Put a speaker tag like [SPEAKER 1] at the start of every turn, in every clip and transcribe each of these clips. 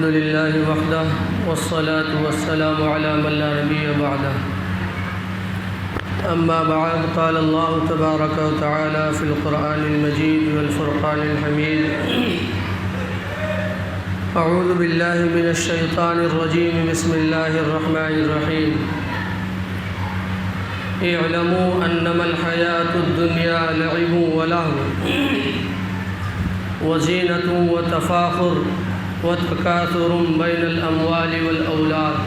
[SPEAKER 1] الحمد لله وحده والصلاة والسلام على من لا نبي بعده أما بعد قال الله تبارك وتعالى في القرآن المجيد والفرقان الحميد أعوذ بالله من الشيطان الرجيم بسم الله الرحمن الرحيم اعلموا أنما الحياة الدنيا لعب ولهو وزينة وتفاخر وتكاثر بين الأموال والأولاد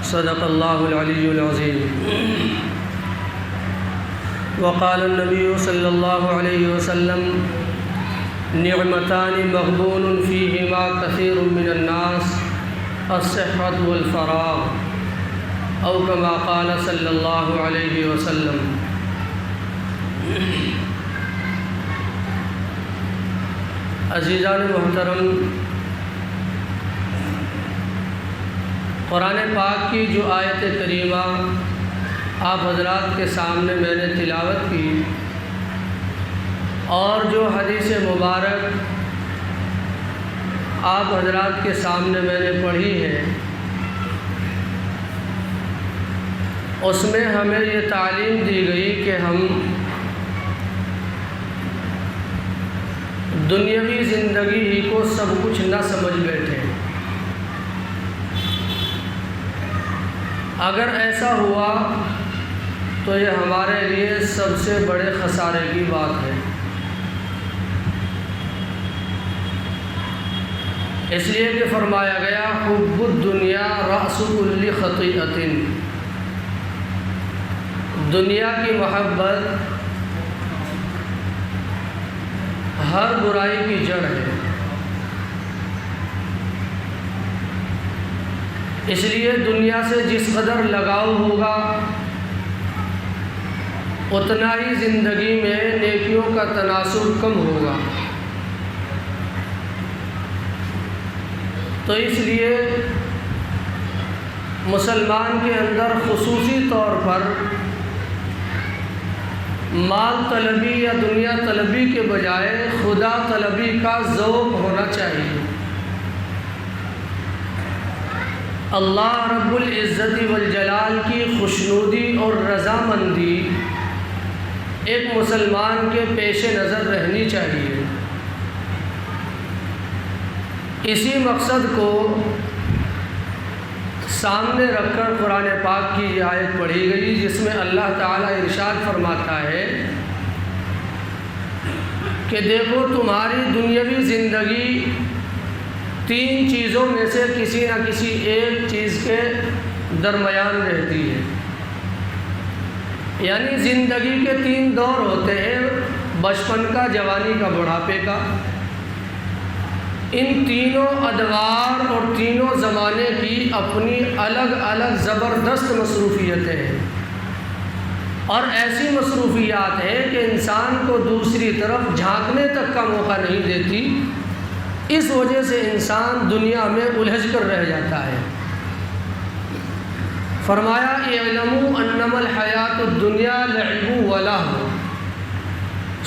[SPEAKER 1] صدق الله العلي العظيم وقال النبي صلى الله عليه وسلم نعمتان مغبون فيهما كثير من الناس الصحة والفراغ أو كما قال صلى الله عليه وسلم۔ عزیزان محترم، قرآن پاک کی جو آیت کریمہ آپ حضرات کے سامنے میں نے تلاوت کی اور جو حدیث مبارک آپ حضرات کے سامنے میں نے پڑھی ہے، اس میں ہمیں یہ تعلیم دی گئی کہ ہم دنیاوی زندگی ہی کو سب کچھ نہ سمجھ بیٹھے۔ اگر ایسا ہوا تو یہ ہمارے لیے سب سے بڑے خسارے کی بات ہے۔ اس لیے کہ فرمایا گیا حب الدنیا رأس کل خطیئۃ، دنیا کی محبت ہر برائی کی جڑ ہے۔ اس لیے دنیا سے جس قدر لگاؤ ہوگا اتنا ہی زندگی میں نیکیوں کا تناسب کم ہوگا۔ تو اس لیے مسلمان کے اندر خصوصی طور پر مال طلبی یا دنیا طلبی کے بجائے خدا طلبی کا ذوق ہونا چاہیے۔ اللہ رب العزت والجلال کی خوشنودی اور رضامندی ایک مسلمان کے پیش نظر رہنی چاہیے۔ اسی مقصد کو سامنے رکھ کر قرآن پاک کی یہ آیت پڑھی گئی، جس میں اللہ تعالیٰ ارشاد فرماتا ہے کہ دیکھو تمہاری دنیاوی زندگی تین چیزوں میں سے کسی نہ کسی ایک چیز کے درمیان رہتی ہے۔ یعنی زندگی کے تین دور ہوتے ہیں، بچپن کا، جوانی کا، بڑھاپے کا۔ ان تینوں ادوار اور تینوں زمانے کی اپنی الگ الگ زبردست مصروفیتیں ہیں، اور ایسی مصروفیات ہیں کہ انسان کو دوسری طرف جھانکنے تک کا موقع نہیں دیتی۔ اس وجہ سے انسان دنیا میں الجھ کر رہ جاتا ہے۔ فرمایا اعلموا انما الحیات الدنیا لعب ولہو،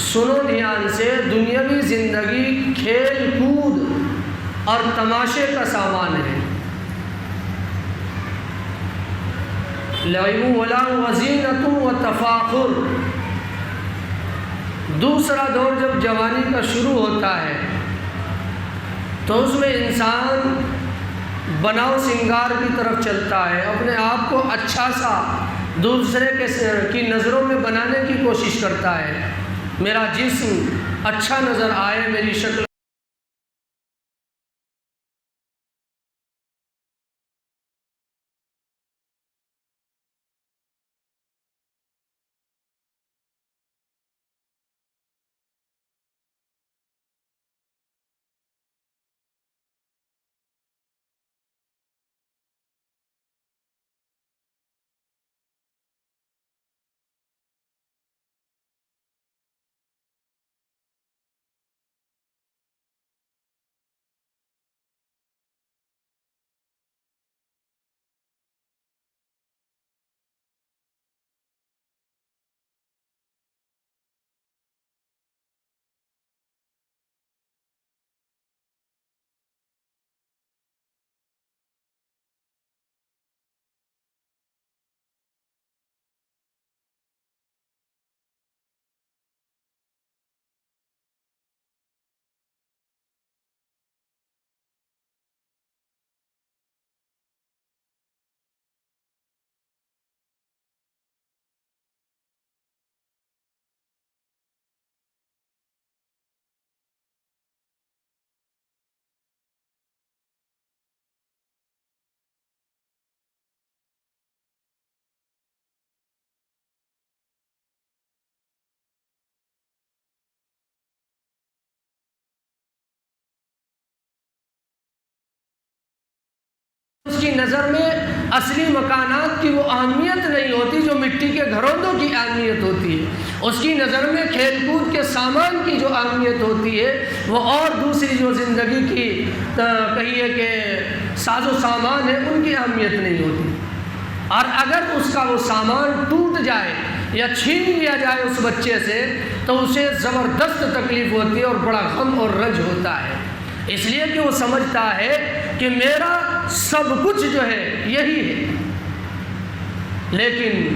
[SPEAKER 1] سنو دھیان سے، دنیاوی زندگی کھیل کود اور تماشے کا سامان ہے۔ لعب ولہو وزینۃ وتفاخر، دوسرا دور جب جوانی کا شروع ہوتا ہے تو اس میں انسان بناؤ سنگار کی طرف چلتا ہے، اپنے آپ کو اچھا سا دوسرے کی نظروں میں بنانے کی کوشش کرتا ہے، میرا جسم اچھا نظر آئے، میری شکل اس کی نظر میں اصلی مکانات کی وہ اہمیت نہیں ہوتی جو مٹی کے گھرونوں کی اہمیت ہوتی ہے. اس کی نظر میں کھیل کود کے سامان کی جو اہمیت ہوتی ہے وہ اور دوسری جو زندگی کی کہیے کہ ساز و سامان ہے ان کی اہمیت نہیں ہوتی. اور اگر اس کا وہ سامان ٹوٹ جائے یا چھین لیا جائے اس بچے سے تو اسے زبردست تکلیف ہوتی ہے اور بڑا غم اور رنج ہوتا ہے. اس لیے کہ وہ سمجھتا ہے کہ میرا سب کچھ جو ہے یہی ہے. لیکن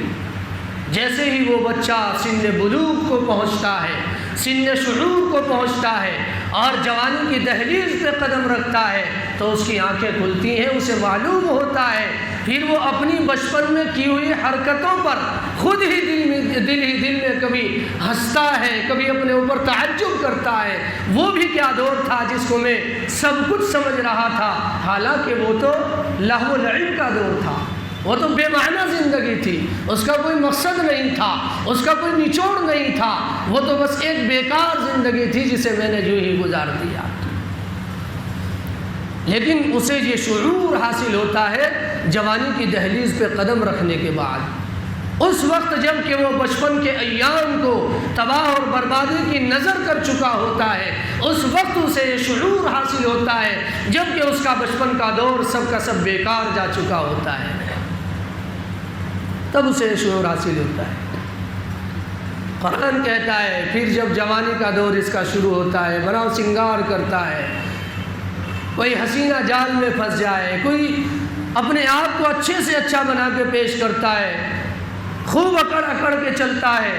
[SPEAKER 1] جیسے ہی وہ بچہ سن بلوغ کو پہنچتا ہے، سن شعور کو پہنچتا ہے اور جوانی کی دہلیز پہ قدم رکھتا ہے تو اس کی آنکھیں کھلتی ہیں. اسے معلوم ہوتا ہے پھر وہ اپنی بچپن میں کی ہوئی حرکتوں پر خود ہی دل میں کبھی ہنستا ہے، کبھی اپنے اوپر تعجب کرتا ہے. وہ بھی کیا دور تھا جس کو میں سب کچھ سمجھ رہا تھا، حالانکہ وہ تو لہو و لعب کا دور تھا. وہ تو بے معنی زندگی تھی، اس کا کوئی مقصد نہیں تھا، اس کا کوئی نچوڑ نہیں تھا. وہ تو بس ایک بیکار زندگی تھی جسے میں نے جو ہی گزار دیا. لیکن اسے یہ شعور حاصل ہوتا ہے جوانی کی دہلیز پہ قدم رکھنے کے بعد. اس وقت جب کہ وہ بچپن کے ایام کو تباہ اور بربادی کی نظر کر چکا ہوتا ہے، اس وقت اسے یہ شعور حاصل ہوتا ہے جب کہ اس کا بچپن کا دور سب کا سب بیکار جا چکا ہوتا ہے، تب اسے شعور حاصل ہوتا ہے. قرآن کہتا ہے پھر جب جوانی کا دور اس کا شروع ہوتا ہے، بناؤ سنگار کرتا ہے، کوئی حسینہ جال میں پھنس جائے، کوئی اپنے آپ کو اچھے سے اچھا بنا کے پیش کرتا ہے، خوب اکڑ اکڑ کے چلتا ہے.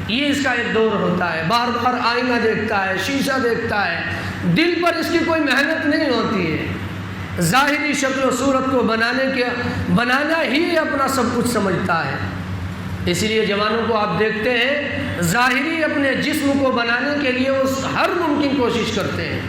[SPEAKER 1] یہ اس کا ایک دور ہوتا ہے. بار بار آئینہ دیکھتا ہے، شیشہ دیکھتا ہے، دل پر اس کی کوئی محنت نہیں ہوتی ہے. ظاہری شکل و صورت کو بنانا ہی اپنا سب کچھ سمجھتا ہے. اس لیے جوانوں کو آپ دیکھتے ہیں ظاہری اپنے جسم کو بنانے کے لیے وہ ہر ممکن کوشش کرتے ہیں.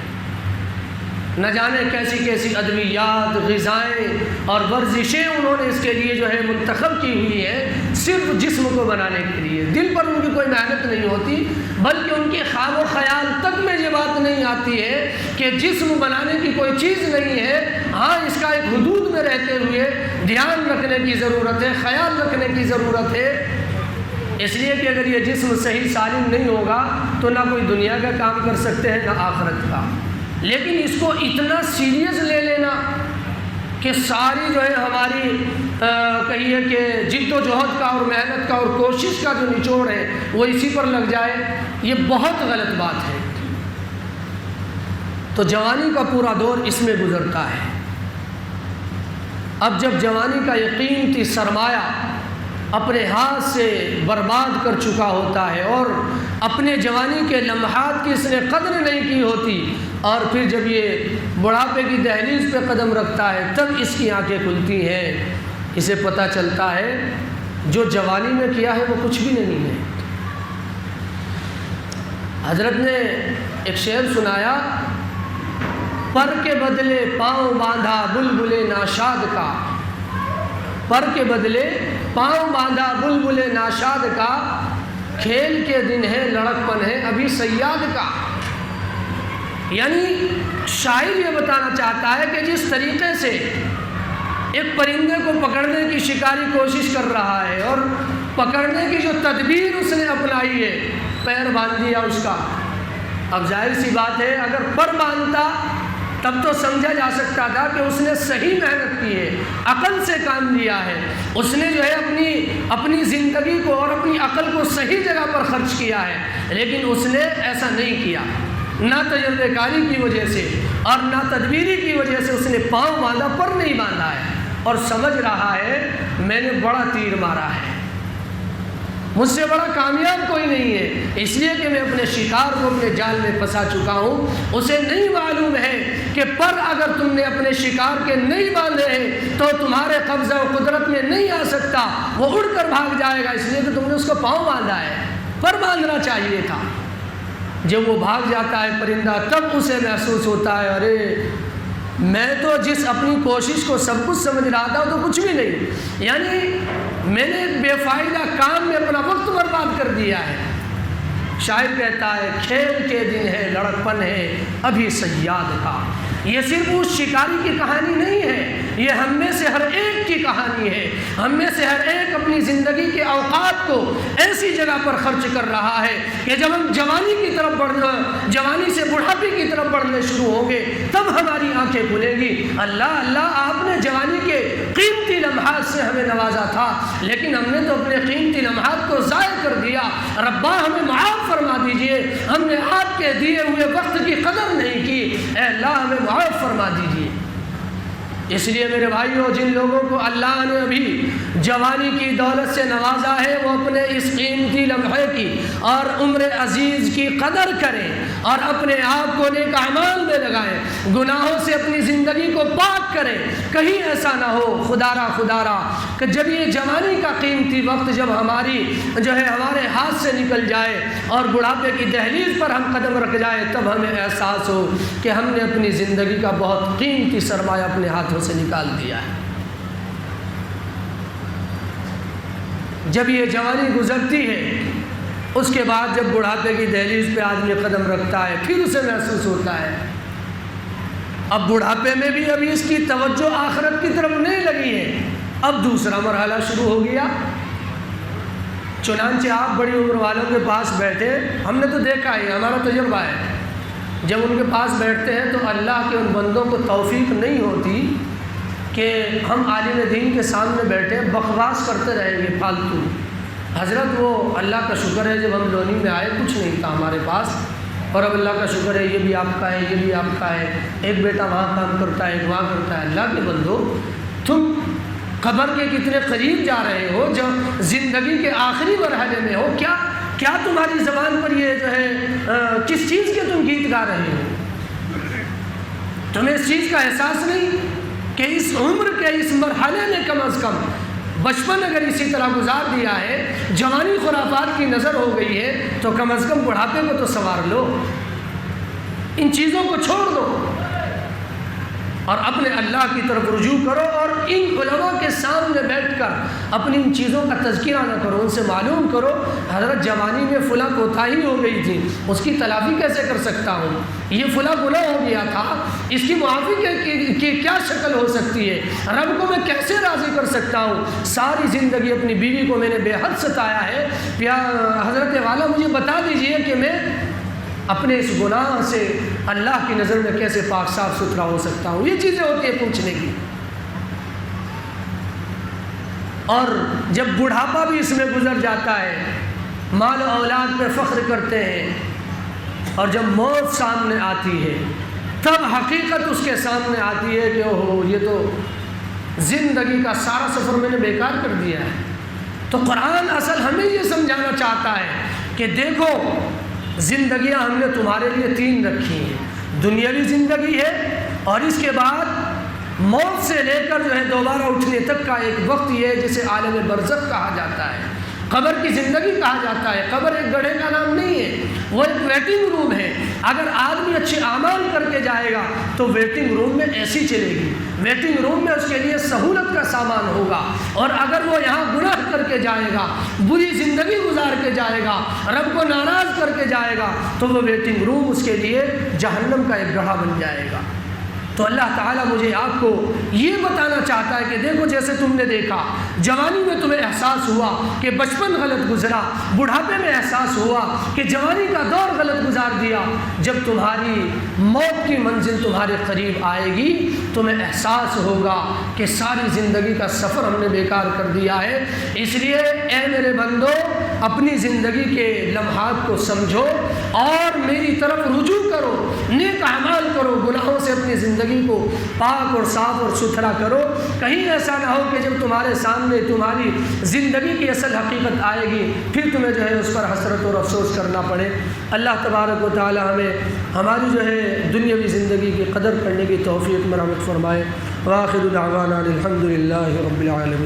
[SPEAKER 1] نہ جانے کیسی کیسی ادویات، غذائیں اور ورزشیں انہوں نے اس کے لیے جو ہے منتخب کی ہوئی ہیں صرف جسم کو بنانے کے لیے. دل پر ان کی کوئی محنت نہیں ہوتی، بلکہ ان کے خواب و خیال تک میں یہ بات نہیں آتی ہے کہ جسم بنانے کی کوئی چیز نہیں ہے. ہاں اس کا ایک حدود میں رہتے ہوئے دھیان رکھنے کی ضرورت ہے، خیال رکھنے کی ضرورت ہے. اس لیے کہ اگر یہ جسم صحیح سالم نہیں ہوگا تو نہ کوئی دنیا کا کام کر سکتے ہیں نہ آخرت کا. لیکن اس کو اتنا سیریس لے لینا کہ ساری جو ہے ہماری کہیے کہ جد و جہد کا اور محنت کا اور کوشش کا جو نچوڑ ہے وہ اسی پر لگ جائے، یہ بہت غلط بات ہے. تو جوانی کا پورا دور اس میں گزرتا ہے. اب جب جوانی کا یہ قیمتی سرمایہ اپنے ہاتھ سے برباد کر چکا ہوتا ہے اور اپنے جوانی کے لمحات کی اس نے قدر نہیں کی ہوتی، اور پھر جب یہ بڑھاپے کی دہلیز پہ قدم رکھتا ہے تب اس کی آنکھیں کھلتی ہیں. اسے پتہ چلتا ہے جو جوانی میں کیا ہے وہ کچھ بھی نہیں ہے. حضرت نے ایک شعر سنایا، پر کے بدلے پاؤں باندھا بلبل ناشاد کا، پر کے بدلے پاؤں باندھا بلبل ناشاد کا، کھیل کے دن ہے لڑکپن ہے ابھی صیاد کا. یعنی شاعر یہ بتانا چاہتا ہے کہ جس طریقے سے ایک پرندے کو پکڑنے کی شکاری کوشش کر رہا ہے اور پکڑنے کی جو تدبیر اس نے اپنائی ہے، پیر باندھ دیا اس کا. اب ظاہر سی بات ہے اگر پر باندھتا تب تو سمجھا جا سکتا تھا کہ اس نے صحیح محنت کی ہے، عقل سے کام لیا ہے، اس نے جو ہے اپنی زندگی کو اور اپنی عقل کو صحیح جگہ پر خرچ کیا ہے. لیکن اس نے ایسا نہیں کیا. نہ تجربے کاری کی وجہ سے اور نہ تدبیری کی وجہ سے اس نے پاؤں باندھا، پر نہیں باندھا ہے، اور سمجھ رہا ہے میں نے بڑا تیر مارا ہے، مجھ سے بڑا کامیاب کوئی نہیں ہے، اس لیے کہ میں اپنے شکار کو اپنے جال میں پھنسا چکا ہوں. اسے نہیں معلوم ہے کہ پر اگر تم نے اپنے شکار کے نہیں باندھے ہیں تو تمہارے قبضہ و قدرت میں نہیں آ سکتا، وہ اڑ کر بھاگ جائے گا. اس لیے کہ تم نے اس کو پاؤں باندھا ہے، پر باندھنا چاہیے تھا. جب وہ بھاگ جاتا ہے پرندہ تب اسے محسوس ہوتا ہے ارے میں تو جس اپنی کوشش کو سب کچھ سمجھ رہا تھا وہ تو کچھ بھی نہیں، یعنی میں نے ایک بے فائدہ کام میں اپنا وقت برباد کر دیا ہے. شاعر کہتا ہے کھیل کے دن ہے لڑکپن ہے ابھی صیاد کا. یہ صرف اس شکاری کی کہانی نہیں ہے، یہ ہم میں سے ہر ایک کی کہانی ہے۔ ہم میں سے ہر ایک اپنی زندگی کے اوقات کو ایسی جگہ پر خرچ کر رہا ہے کہ جب ہم جوانی کی طرف بڑھنا، جوانی سے بڑھاپے کی طرف بڑھنے شروع ہوں گے تب ہماری آنکھیں کھلیں گی۔ اللہ اللہ، آپ نے جوانی کے قیمتی لمحات سے ہمیں نوازا تھا، لیکن ہم نے تو اپنے قیمتی لمحات کو ضائع کر دیا۔ ربا ہمیں معاف فرما دیجئے، ہم نے آپ کے دیے ہوئے وقت کی قدر نہیں کی، اے اللہ ہمیں معاف فرما دیجئے۔ اس لیے میرے بھائیوں، جن لوگوں کو اللہ نے ابھی جوانی کی دولت سے نوازا ہے وہ اپنے اس قیمتی لمحے کی اور عمر عزیز کی قدر کریں اور اپنے آپ کو نیک اعمال میں لگائیں، گناہوں سے اپنی زندگی کو پاک کریں۔ کہیں ایسا نہ ہو خدا را کہ جب یہ جوانی کا قیمتی وقت جب ہماری ہمارے ہاتھ سے نکل جائے اور بڑھاپے کی دہلیز پر ہم قدم رکھ جائے تب ہمیں احساس ہو کہ ہم نے اپنی زندگی کا بہت قیمتی سرمایہ اپنے ہاتھوں سے نکال دیا ہے۔ جب یہ جوانی گزرتی ہے اس کے بعد جب بڑھاپے کی دہلیز پہ آدمی قدم رکھتا ہے پھر اسے محسوس ہوتا ہے اب بڑھاپے میں بھی ابھی اس کی توجہ آخرت کی طرف نہیں لگی ہے، اب دوسرا مرحلہ شروع ہو گیا۔ چنانچہ آپ بڑی عمر والوں کے پاس بیٹھے، ہم نے تو دیکھا ہے، ہمارا تجربہ ہے، جب ان کے پاس بیٹھتے ہیں تو اللہ کے ان بندوں کو توفیق نہیں ہوتی کہ ہم عالم دین کے سامنے بیٹھے بکواس کرتے رہیں گے فالتو۔ حضرت وہ اللہ کا شکر ہے جب ہم لونی میں آئے کچھ نہیں تھا ہمارے پاس، اور اب اللہ کا شکر ہے یہ بھی آپ کا ہے، یہ بھی آپ کا ہے، ایک بیٹا وہاں کام کرتا ہے، ایک وہاں کرتا ہے۔ اللہ کے بندو، تم قبر کے کتنے قریب جا رہے ہو، جب زندگی کے آخری مرحلے میں ہو، کیا تمہاری زبان پر یہ کس چیز کے تم گیت گا رہے ہو؟ تمہیں اس چیز کا احساس نہیں کہ اس عمر کے اس مرحلے میں کم از کم بچپن اگر اسی طرح گزار دیا ہے، جوانی خرافات کی نظر ہو گئی ہے، تو کم از کم بڑھاپے کو تو سنوار لو، ان چیزوں کو چھوڑ دو اور اپنے اللہ کی طرف رجوع کرو، اور ان علماء کے سامنے بیٹھ کر اپنی ان چیزوں کا تذکرہ نہ کرو، ان سے معلوم کرو حضرت جوانی میں فلاں کوتاہی ہو گئی تھی، اس کی تلافی کیسے کر سکتا ہوں، یہ فلاں گناہ ہو گیا تھا، اس کی معافی کی کیا شکل ہو سکتی ہے، رب کو میں کیسے راضی کر سکتا ہوں۔ ساری زندگی اپنی بیوی کو میں نے بے حد ستایا ہے، حضرت والا مجھے بتا دیجئے کہ میں اپنے اس گناہ سے اللہ کی نظر میں کیسے پاک صاف ستھرا ہو سکتا ہوں۔ یہ چیزیں ہوتی ہیں پوچھنے کی۔ اور جب بڑھاپا بھی اس میں گزر جاتا ہے، مال و اولاد پہ فخر کرتے ہیں، اور جب موت سامنے آتی ہے تب حقیقت اس کے سامنے آتی ہے کہ اوہ یہ تو زندگی کا سارا سفر میں نے بیکار کر دیا ہے۔ تو قرآن اصل ہمیں یہ سمجھانا چاہتا ہے کہ دیکھو زندگیاں ہم نے تمہارے لیے تین رکھی ہیں، دنیاوی زندگی ہے، اور اس کے بعد موت سے لے کر دوبارہ اٹھنے تک کا ایک وقت یہ ہے جسے عالم برزخ کہا جاتا ہے، قبر کی زندگی کہا جاتا ہے۔ قبر ایک گڑھے کا نام نہیں ہے، وہ ایک ویٹنگ روم ہے۔ اگر آدمی اچھے اعمال کر کے جائے گا تو ویٹنگ روم میں ایسی چلے گی، ویٹنگ روم میں اس کے لیے سہولت کا سامان ہوگا، اور اگر وہ یہاں گناہ کر کے جائے گا، بری زندگی گزار کے جائے گا، رب کو ناراض کر کے جائے گا، تو وہ ویٹنگ روم اس کے لیے جہنم کا ایک گڑھا بن جائے گا۔ تو اللہ تعالیٰ مجھے آپ کو یہ بتانا چاہتا ہے کہ دیکھو جیسے تم نے دیکھا جوانی میں تمہیں احساس ہوا کہ بچپن غلط گزرا، بڑھاپے میں احساس ہوا کہ جوانی کا دور غلط گزار دیا، جب تمہاری موت کی منزل تمہارے قریب آئے گی تمہیں احساس ہوگا کہ ساری زندگی کا سفر ہم نے بیکار کر دیا ہے۔ اس لیے اے میرے بندو، اپنی زندگی کے لمحات کو سمجھو اور میری طرف رجوع کرو، نیک اعمال کرو، گناہوں سے اپنی زندگی کو پاک اور صاف اور ستھرا کرو۔ کہیں ایسا نہ ہو کہ جب تمہارے سامنے تمہاری زندگی کی اصل حقیقت آئے گی پھر تمہیں اس پر حسرت اور افسوس کرنا پڑے۔ اللہ تبارک و تعالی ہمیں ہماری دنیاوی زندگی کی قدر کرنے کی توفیق مرحمت فرمائے۔ وآخر دعوانا الحمد للہ رب العالمین۔